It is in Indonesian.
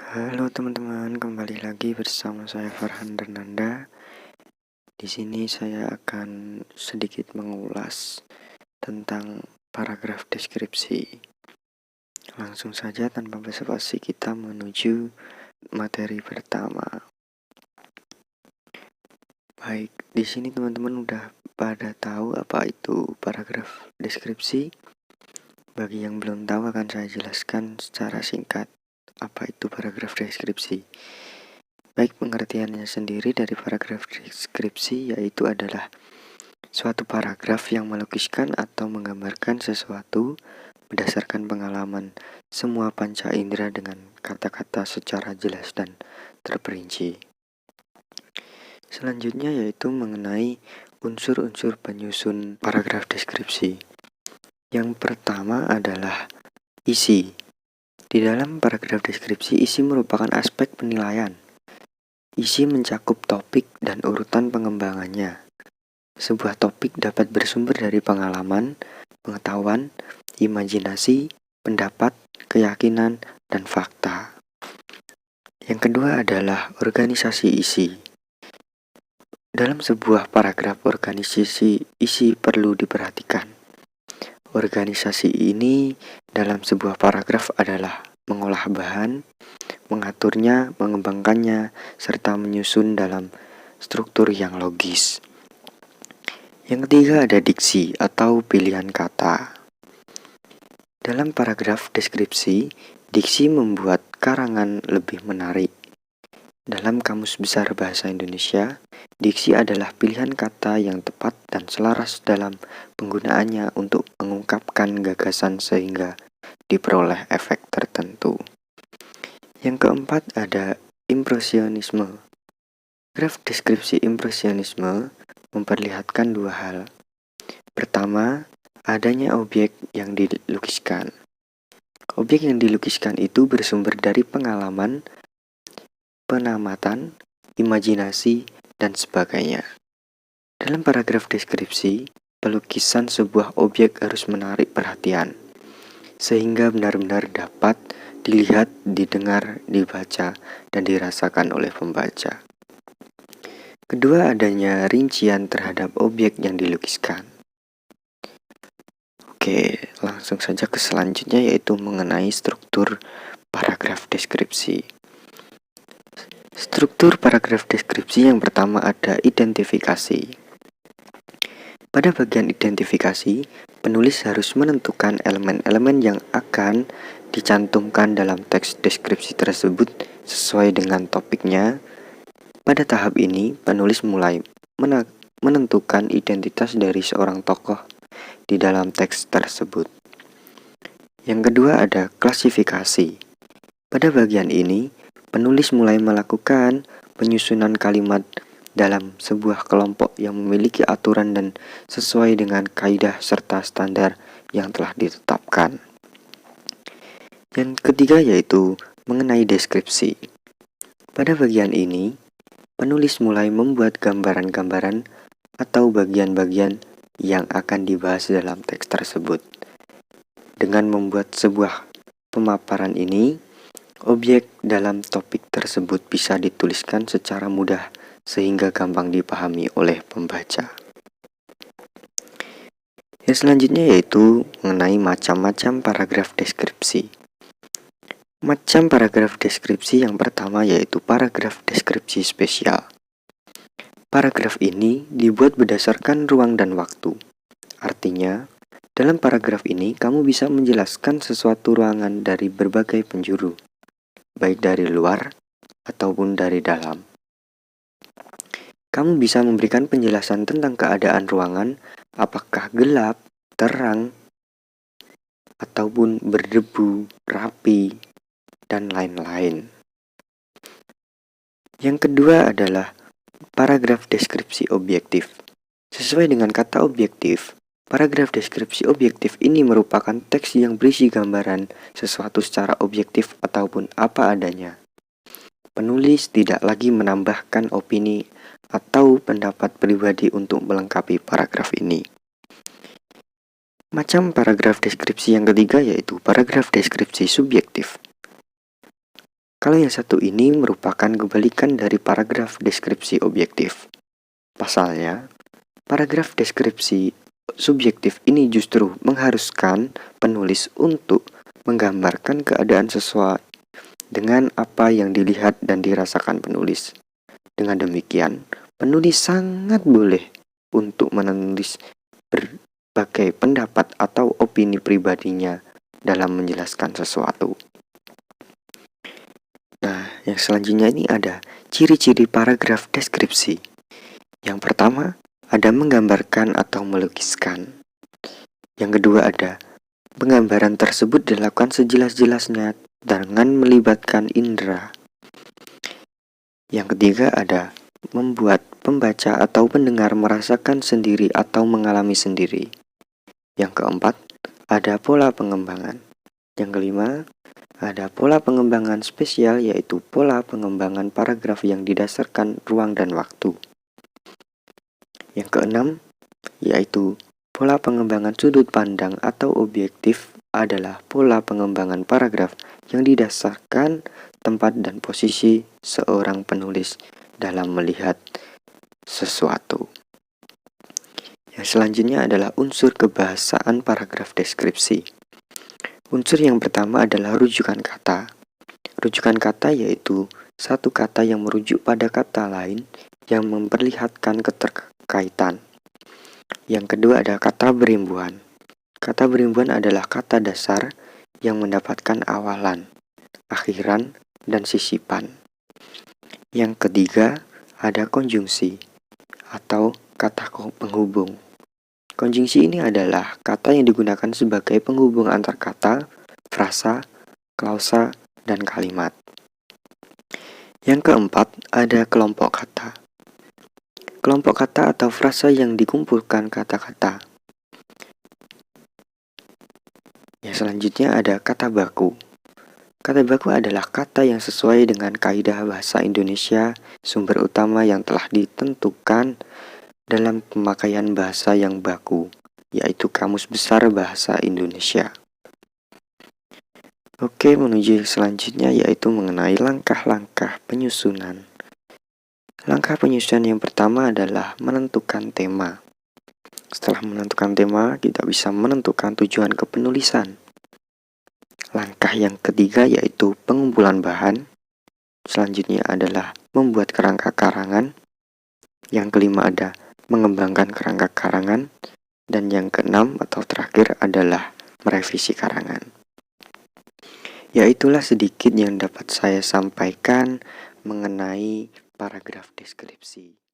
Halo teman-teman, kembali lagi bersama saya Farhan Renanda. Di sini saya akan sedikit mengulas tentang paragraf deskripsi. Langsung saja tanpa basa-basi kita menuju materi pertama. Baik, di sini teman-teman udah pada tahu apa itu paragraf deskripsi. Bagi yang belum tahu akan saya jelaskan secara singkat apa itu paragraf deskripsi. Baik, pengertiannya sendiri dari paragraf deskripsi yaitu adalah suatu paragraf yang melukiskan atau menggambarkan sesuatu berdasarkan pengalaman semua panca indera dengan kata-kata secara jelas dan terperinci. Selanjutnya yaitu mengenai unsur-unsur penyusun paragraf deskripsi. Yang pertama adalah isi. Di dalam paragraf deskripsi, isi merupakan aspek penilaian. Isi mencakup topik dan urutan pengembangannya. Sebuah topik dapat bersumber dari pengalaman, pengetahuan, imajinasi, pendapat, keyakinan, dan fakta. Yang kedua adalah organisasi isi. Dalam sebuah paragraf organisasi isi perlu diperhatikan. Organisasi ini dalam sebuah paragraf adalah mengolah bahan, mengaturnya, mengembangkannya, serta menyusun dalam struktur yang logis. Yang ketiga ada diksi atau pilihan kata. Dalam paragraf deskripsi, diksi membuat karangan lebih menarik. Dalam Kamus Besar Bahasa Indonesia, diksi adalah pilihan kata yang tepat dan selaras dalam penggunaannya untuk mengungkapkan gagasan sehingga diperoleh efek tertentu. Yang keempat ada impresionisme. Paragraf deskripsi impresionisme memperlihatkan dua hal. Pertama, adanya objek yang dilukiskan. Objek yang dilukiskan itu bersumber dari pengalaman, pengamatan, imajinasi, dan sebagainya. Dalam paragraf deskripsi, pelukisan sebuah objek harus menarik perhatian, sehingga benar-benar dapat dilihat, didengar, dibaca, dan dirasakan oleh pembaca. Kedua, adanya rincian terhadap objek yang dilukiskan. Oke, langsung saja ke selanjutnya yaitu mengenai struktur paragraf deskripsi. Struktur paragraf deskripsi yang pertama ada identifikasi. Pada bagian identifikasi, penulis harus menentukan elemen-elemen yang akan dicantumkan dalam teks deskripsi tersebut sesuai dengan topiknya. Pada tahap ini, penulis mulai menentukan identitas dari seorang tokoh di dalam teks tersebut. Yang kedua ada klasifikasi. Pada bagian ini, penulis mulai melakukan penyusunan kalimat dalam sebuah kelompok yang memiliki aturan dan sesuai dengan kaidah serta standar yang telah ditetapkan. Yang ketiga yaitu mengenai deskripsi. Pada bagian ini, penulis mulai membuat gambaran-gambaran atau bagian-bagian yang akan dibahas dalam teks tersebut. Dengan membuat sebuah pemaparan ini, objek dalam topik tersebut bisa dituliskan secara mudah sehingga gampang dipahami oleh pembaca. Yang selanjutnya yaitu mengenai macam-macam paragraf deskripsi. Macam paragraf deskripsi yang pertama yaitu paragraf deskripsi spesial. Paragraf ini dibuat berdasarkan ruang dan waktu. Artinya, dalam paragraf ini kamu bisa menjelaskan sesuatu ruangan dari berbagai penjuru, baik dari luar ataupun dari dalam. Kamu bisa memberikan penjelasan tentang keadaan ruangan, apakah gelap, terang, ataupun berdebu, rapi, dan lain-lain. Yang kedua adalah paragraf deskripsi objektif. Sesuai dengan kata objektif, paragraf deskripsi objektif ini merupakan teks yang berisi gambaran sesuatu secara objektif ataupun apa adanya. Penulis tidak lagi menambahkan opini atau pendapat pribadi untuk melengkapi paragraf ini. Macam paragraf deskripsi yang ketiga yaitu paragraf deskripsi subjektif. Kalau yang satu ini merupakan kebalikan dari paragraf deskripsi objektif. Pasalnya, paragraf deskripsi subjektif ini justru mengharuskan penulis untuk menggambarkan keadaan sesuai dengan apa yang dilihat dan dirasakan penulis. Dengan demikian, penulis sangat boleh untuk menulis berbagai pendapat atau opini pribadinya dalam menjelaskan sesuatu. Nah, yang selanjutnya ini ada ciri-ciri paragraf deskripsi. Yang pertama, ada menggambarkan atau melukiskan. Yang kedua ada penggambaran tersebut dilakukan sejelas-jelasnya dengan melibatkan indera. Yang ketiga ada membuat pembaca atau pendengar merasakan sendiri atau mengalami sendiri. Yang keempat, ada pola pengembangan. Yang kelima, ada pola pengembangan spesial, yaitu pola pengembangan paragraf yang didasarkan ruang dan waktu. Yang keenam, yaitu pola pengembangan sudut pandang atau objektif adalah pola pengembangan paragraf yang didasarkan tempat dan posisi seorang penulis dalam melihat sesuatu. Yang selanjutnya adalah unsur kebahasaan paragraf deskripsi. Unsur yang pertama adalah rujukan kata. Rujukan kata yaitu satu kata yang merujuk pada kata lain yang memperlihatkan keterkaitan. Yang kedua ada kata berimbuhan. Kata berimbuhan adalah kata dasar yang mendapatkan awalan, akhiran, dan sisipan. Yang ketiga ada konjungsi atau kata penghubung. Konjungsi ini adalah kata yang digunakan sebagai penghubung antar kata, frasa, klausa, dan kalimat. Yang keempat, ada kelompok kata. Kelompok kata atau frasa yang dikumpulkan kata-kata. Yang selanjutnya ada kata baku. Kata baku adalah kata yang sesuai dengan kaidah bahasa Indonesia, sumber utama yang telah ditentukan dalam pemakaian bahasa yang baku, yaitu Kamus Besar Bahasa Indonesia. Oke, menuju selanjutnya yaitu mengenai langkah-langkah penyusunan. Langkah penyusunan yang pertama adalah menentukan tema. Setelah menentukan tema, kita bisa menentukan tujuan kepenulisan. Langkah yang ketiga yaitu pengumpulan bahan. Selanjutnya adalah membuat kerangka karangan. Yang kelima ada mengembangkan kerangka karangan. Dan yang keenam atau terakhir adalah merevisi karangan. Ya, itulah sedikit yang dapat saya sampaikan mengenai paragraf deskripsi.